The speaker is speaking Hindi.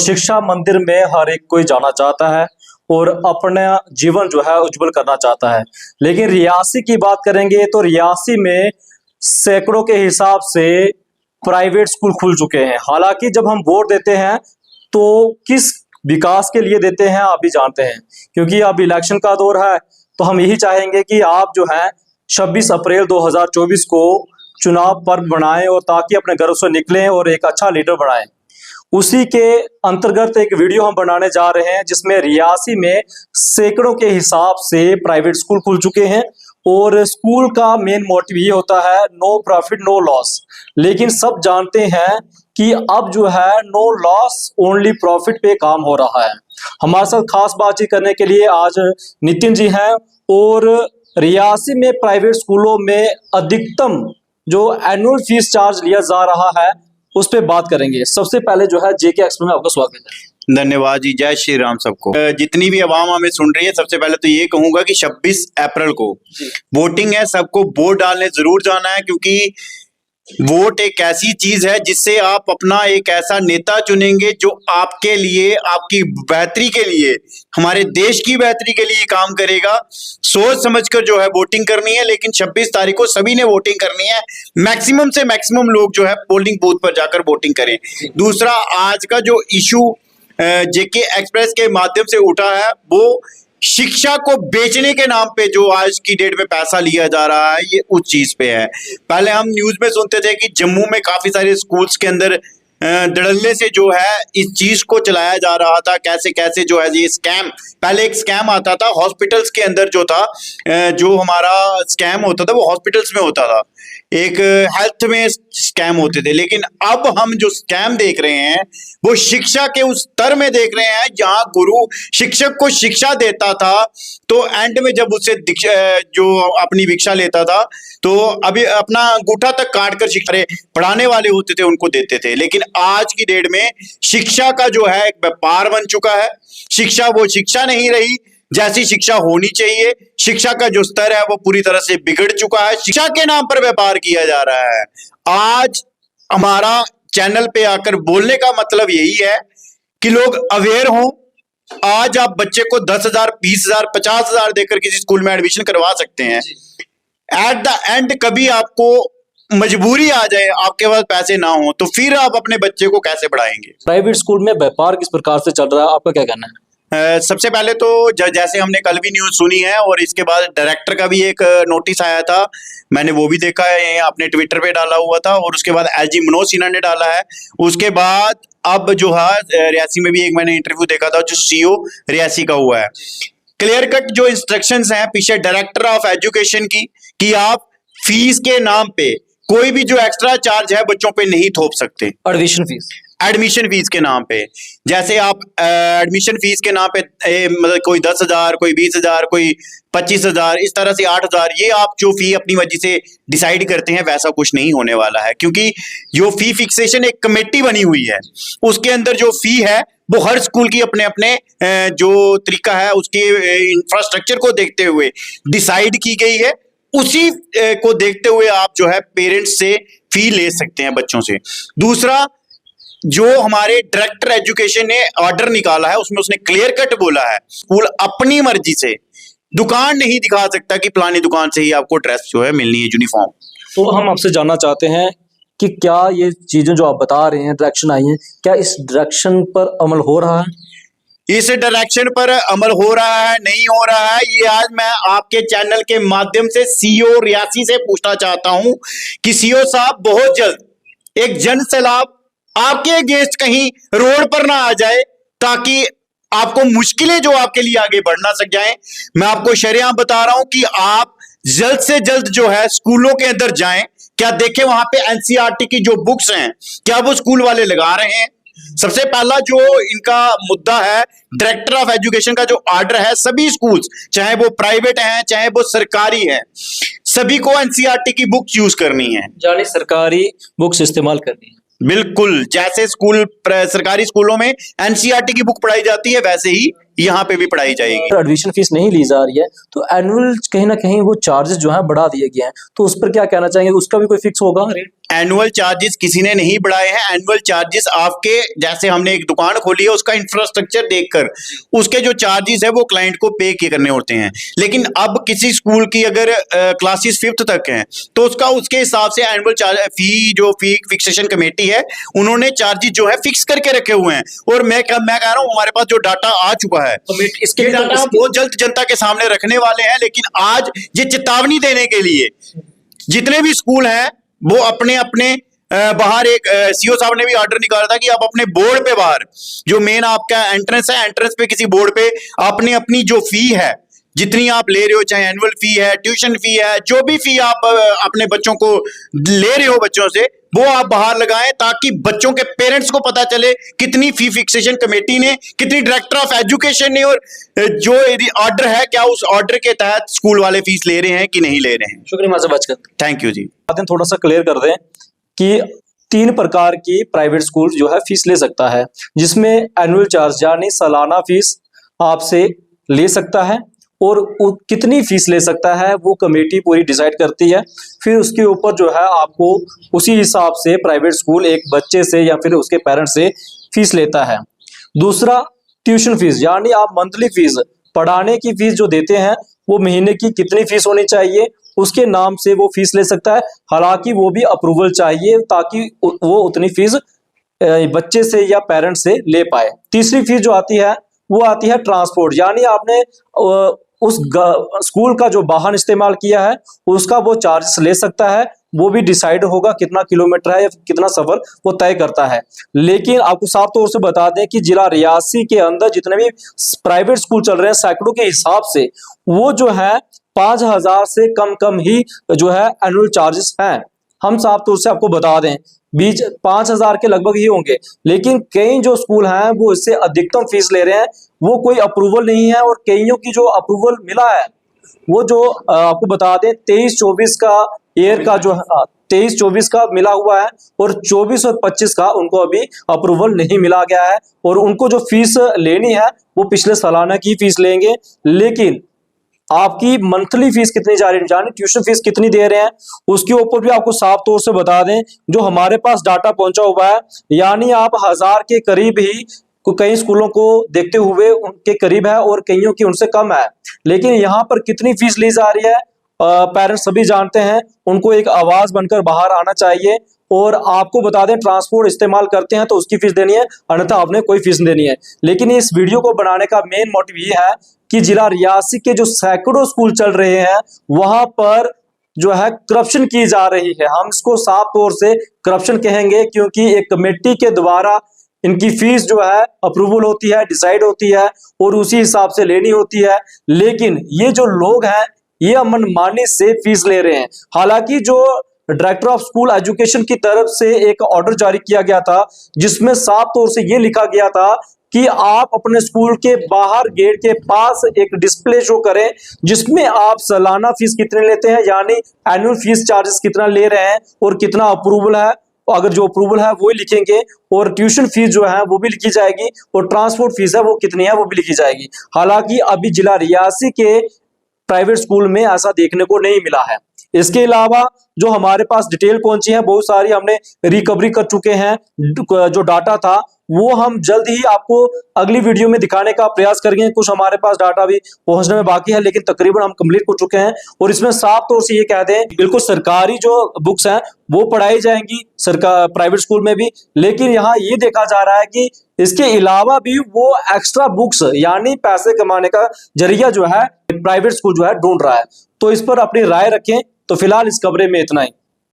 शिक्षा मंदिर में हर एक कोई जाना चाहता है और अपना जीवन जो है उज्जवल करना चाहता है। लेकिन रियासी की बात करेंगे तो रियासी में सैकड़ों के हिसाब से प्राइवेट स्कूल खुल चुके हैं। हालांकि जब हम वोट देते हैं तो किस विकास के लिए देते हैं आप भी जानते हैं, क्योंकि अब इलेक्शन का दौर है। तो हम यही चाहेंगे कि आप जो है 26 अप्रैल 2024 को चुनाव पर्व बनाएं और ताकि अपने घर से निकलें और एक अच्छा लीडर बनाएं। उसी के अंतर्गत एक वीडियो हम बनाने जा रहे हैं जिसमें रियासी में सैकड़ों के हिसाब से प्राइवेट स्कूल खुल चुके हैं और स्कूल का मेन मोटिव ये होता है नो प्रॉफिट नो लॉस। लेकिन सब जानते हैं कि अब जो है नो लॉस ओनली प्रॉफिट पे काम हो रहा है। हमारे साथ खास बातचीत करने के लिए आज नितिन जी हैं और रियासी में प्राइवेट स्कूलों में अधिकतम जो एनुअल फीस चार्ज लिया जा रहा है उस पर बात करेंगे। सबसे पहले जो है जेके एक्सप्रेस में आपका स्वागत है। धन्यवाद जी, जय श्री राम सबको। जितनी भी आवाम हमें सुन रही है, सबसे पहले तो ये कहूंगा कि 26 अप्रैल को वोटिंग है, सबको वोट डालने जरूर जाना है, क्योंकि वोट एक ऐसी चीज है जिससे आप अपना एक ऐसा नेता चुनेंगे जो आपके लिए, आपकी बेहतरी के लिए, हमारे देश की बेहतरी के लिए काम करेगा। सोच समझकर जो है वोटिंग करनी है, लेकिन 26 तारीख को सभी ने वोटिंग करनी है। मैक्सिमम से मैक्सिमम लोग जो है पोलिंग बूथ पर जाकर वोटिंग करें। दूसरा, आज का जो इशू जेके एक्सप्रेस के माध्यम से उठा है वो शिक्षा को बेचने के नाम पे जो आज की डेट में पैसा लिया जा रहा है, ये उस चीज पे है। पहले हम न्यूज में सुनते थे कि जम्मू में काफी सारे स्कूल्स के अंदर धड़ल्ले से जो है इस चीज को चलाया जा रहा था। कैसे कैसे जो है ये स्कैम, पहले एक स्कैम आता था हॉस्पिटल्स के अंदर, जो था जो हमारा स्कैम होता था वो हॉस्पिटल्स में होता था, एक हेल्थ में स्कैम होते थे। लेकिन अब हम जो स्कैम देख रहे हैं वो शिक्षा के उस स्तर में देख रहे हैं जहां गुरु शिक्षक को शिक्षा देता था तो एंड में जब उससे जो अपनी भिक्षा लेता था तो अभी अपना अंगूठा तक काट कर शिक्षा पढ़ाने वाले होते थे उनको देते थे। लेकिन आज की डेट में शिक्षा का जो है एक व्यापार बन चुका है। शिक्षा वो शिक्षा नहीं रही जैसी शिक्षा होनी चाहिए। शिक्षा का जो स्तर है वो पूरी तरह से बिगड़ चुका है। शिक्षा के नाम पर व्यापार किया जा रहा है। आज हमारा चैनल पे आकर बोलने का मतलब यही है कि लोग अवेयर हों। आज आप बच्चे को 10,000, 20,000, 50,000 देकर किसी स्कूल में एडमिशन करवा सकते हैं। एट द एंड कभी आपको मजबूरी आ जाए, आपके पास पैसे ना हो, तो फिर आप अपने बच्चे को कैसे पढ़ाएंगे? प्राइवेट स्कूल में व्यापार किस प्रकार से चल रहा है, आपका क्या कहना है? सबसे पहले तो जैसे हमने कल भी न्यूज सुनी है और इसके बाद डायरेक्टर का भी एक नोटिस आया था, मैंने वो भी देखा है, अपने ट्विटर पे डाला हुआ था। और उसके बाद एलजी मनोज सिन्हा ने डाला है। उसके बाद अब जो है रियासी में भी एक मैंने इंटरव्यू देखा था जो सीईओ रियासी का हुआ है। क्लियर कट जो इंस्ट्रक्शंस हैं पीछे डायरेक्टर ऑफ एजुकेशन की कि आप फीस के नाम पे कोई भी जो एक्स्ट्रा चार्ज है बच्चों पे नहीं थोप सकते। एडमिशन फीस के नाम पे, जैसे आप एडमिशन फीस के नाम पे मतलब कोई 10,000, कोई 20,000, कोई 25,000, इस तरह से 8,000, ये आप जो फी अपनी मर्जी से डिसाइड करते हैं, वैसा कुछ नहीं होने वाला है। क्योंकि जो फी फिक्सेशन एक कमेटी बनी हुई है, उसके अंदर जो फी है वो हर स्कूल की अपने अपने जो तरीका है उसके इंफ्रास्ट्रक्चर को देखते हुए डिसाइड की गई है। उसी को देखते हुए आप जो है पेरेंट्स से फी ले सकते हैं बच्चों से। दूसरा, जो हमारे डायरेक्टर एजुकेशन ने ऑर्डर निकाला है उसमें उसने क्लियर कट बोला है स्कूल अपनी मर्जी से दुकान नहीं दिखा सकता कि फलानी दुकान से ही आपको ड्रेस जो है मिलनी है, यूनिफॉर्म। तो हम आपसे जानना चाहते हैं कि क्या ये चीजें जो आप बता रहे हैं, डायरेक्शन आई है, क्या इस डायरेक्शन पर अमल हो रहा है? इस डायरेक्शन पर अमल हो रहा है, नहीं हो रहा है, ये आज मैं आपके चैनल के माध्यम से सीईओ रियासी से पूछना चाहता हूं कि सीईओ साहब बहुत जल्द एक जन सैलाब आपके अगेंस्ट कहीं रोड पर ना आ जाए ताकि आपको मुश्किलें जो आपके लिए आगे बढ़ ना सक जाएं। मैं आपको शरेआम बता रहा हूं कि आप जल्द से जल्द जो है स्कूलों के अंदर जाएं, क्या देखें वहां पे एनसीईआरटी की जो बुक्स हैं क्या वो स्कूल वाले लगा रहे हैं। सबसे पहला जो इनका मुद्दा है, डायरेक्टर ऑफ एजुकेशन का जो ऑर्डर है, सभी स्कूल्स चाहे वो प्राइवेट हैं चाहे वो सरकारी हैं, सभी को एनसीईआरटी की बुक्स यूज करनी है, यानी सरकारी बुक्स इस्तेमाल करनी है। बिल्कुल, जैसे स्कूल सरकारी स्कूलों में एनसीईआरटी की बुक पढ़ाई जाती है वैसे ही यहाँ पे भी पढ़ाई जाएगी। एडमिशन फीस नहीं ली जा रही है तो एनुअल कहीं ना कहीं वो चार्जेस जो है बढ़ा दिए गए हैं, तो उस पर क्या कहना चाहेंगे? उसका भी कोई फिक्स होगा रेट? एनुअल चार्जेस किसी ने नहीं बढ़ाए हैं। एनुअल चार्जेस आपके, जैसे हमने एक दुकान खोली है, उसका इंफ्रास्ट्रक्चर देखकर उसके जो चार्जेस है वो क्लाइंट को पे करने होते हैं। लेकिन अब किसी स्कूल की अगर क्लासेस 5th तक हैं तो उसके हिसाब से एनुअल चार्ज फी फिक्सेशन कमेटी है, उन्होंने चार्जेस जो है फिक्स करके रखे हुए हैं। और मैं कह रहा हूं, हमारे पास जो डाटा आ चुका है, इसके ये डाटा बहुत जल्द जनता के सामने रखने वाले हैं। लेकिन आज ये चेतावनी देने के लिए जितने भी स्कूल हैं वो अपने अपने बाहर, एक सीओ साहब ने भी ऑर्डर निकाला था कि आप अपने बोर्ड पे बाहर जो मेन आपका एंट्रेंस है, एंट्रेंस पे किसी बोर्ड पे आपने अपनी जो फी है जितनी आप ले रहे हो, चाहे एनुअल फी है, ट्यूशन फी है, जो भी फी आप अपने बच्चों को ले रहे हो बच्चों से, वो आप बाहर लगाएं ताकि बच्चों के पेरेंट्स को पता चले कितनी फी फिक्सेशन कमेटी ने, कितनी डायरेक्टर ऑफ एजुकेशन ने, और जो ऑर्डर है क्या उस ऑर्डर के तहत स्कूल वाले फीस ले रहे हैं कि नहीं ले रहे हैं। शुक्रिया माज़ बचकर। थैंक यू जी। बातें थोड़ा सा क्लियर कर दें कि 3 प्रकार की प्राइवेट स्कूल जो है फीस ले सकता है, जिसमें एनुअल चार्ज यानी सालाना फीस आपसे ले सकता है, और कितनी फीस ले सकता है वो कमेटी पूरी डिसाइड करती है। फिर उसके ऊपर जो है आपको उसी हिसाब से प्राइवेट स्कूल एक बच्चे से या फिर उसके पेरेंट्स से फीस लेता है। दूसरा, ट्यूशन फीस यानी आप मंथली फीस, पढ़ाने की फीस जो देते हैं वो महीने की कितनी फीस होनी चाहिए उसके नाम से वो फीस ले सकता है। हालांकि वो भी अप्रूवल चाहिए ताकि वो उतनी फीस बच्चे से या पेरेंट्स से ले पाए। तीसरी फीस जो आती है वो आती है ट्रांसपोर्ट, यानी आपने उस स्कूल का जो वाहन इस्तेमाल किया है उसका वो चार्जेस ले सकता है। वो भी डिसाइड होगा कितना किलोमीटर है या कितना सफर वो तय करता है। लेकिन आपको साफ तौर से बता दें कि जिला रियासी के अंदर जितने भी प्राइवेट स्कूल चल रहे हैं सैकड़ों के हिसाब से, वो जो है 5,000 से कम ही जो है एनुअल चार्जेस हैं। हम साफ तौर से आपको बता दें 5,000 के लगभग ही होंगे, लेकिन कई जो स्कूल हैं वो इससे अधिकतम फीस ले रहे हैं। वो कोई अप्रूवल नहीं है, और कईयों की जो अप्रूवल मिला है वो जो आपको बता दें 23-24 का ईयर का जो 23-24 का मिला हुआ है, और 24 और 25 का उनको अभी अप्रूवल नहीं मिला गया है। और उनको जो फीस लेनी है वो पिछले सालाना की फीस लेंगे। लेकिन आपकी मंथली फीस कितनी जा रही है, यानी ट्यूशन फीस कितनी दे रहे हैं, उसके ऊपर भी आपको साफ तौर से बता दें। जो हमारे पास डाटा पहुंचा हुआ है, यानी आप 1000 के करीब ही कई स्कूलों को देखते हुए उनके करीब है, और कईयों की उनसे कम है। लेकिन यहाँ पर कितनी फीस ली जा रही है पेरेंट्स सभी जानते हैं। उनको एक आवाज बनकर बाहर आना चाहिए। और आपको बता दें, ट्रांसपोर्ट इस्तेमाल करते हैं तो उसकी फीस देनी है, अन्यथा आपने कोई फीस देनी है। लेकिन इस वीडियो को बनाने का मेन मोटिव ये है कि जिला रियासी के जो सैकड़ों स्कूल चल रहे हैं वहां पर जो है करप्शन की जा रही है। हम इसको साफ तौर से करप्शन कहेंगे, क्योंकि एक कमेटी के द्वारा इनकी फीस जो है अप्रूवल होती है, डिसाइड होती है, और उसी हिसाब से लेनी होती है। लेकिन ये जो लोग हैं ये मनमानी से फीस ले रहे हैं। हालांकि जो डायरेक्टर ऑफ स्कूल एजुकेशन की तरफ से एक ऑर्डर जारी किया गया था, जिसमें साफ तौर से ये लिखा गया था कि आप अपने स्कूल के बाहर गेट के पास एक डिस्प्ले शो करें जिसमें आप सालाना फीस कितने लेते हैं, यानी एनुअल फीस चार्जेस कितना ले रहे हैं और कितना अप्रूवल है। अगर जो अप्रूवल है वो ही लिखेंगे, और ट्यूशन फीस जो है वो भी लिखी जाएगी, और ट्रांसपोर्ट फीस है वो कितनी है वो भी लिखी जाएगी। हालांकि अभी जिला रियासी के प्राइवेट स्कूल में ऐसा देखने को नहीं मिला है। इसके अलावा जो हमारे पास डिटेल पहुंची है बहुत सारी हमने रिकवरी कर चुके हैं। जो डाटा था वो हम जल्द ही आपको अगली वीडियो में दिखाने का प्रयास करेंगे। कुछ हमारे पास डाटा भी पहुंचने में बाकी है, लेकिन तकरीबन हम कंप्लीट कर चुके हैं। और इसमें साफ तौर से ये कह दें, बिल्कुल सरकारी जो बुक्स हैं वो पढ़ाई जाएंगी सरकार प्राइवेट स्कूल में भी, लेकिन यहाँ ये देखा जा रहा है कि इसके अलावा भी वो एक्स्ट्रा बुक्स यानी पैसे कमाने का जरिया जो है प्राइवेट स्कूल जो है ढूंढ रहा है। तो इस पर अपनी राय रखें। तो फिलहाल इस खबरे में इतना ही।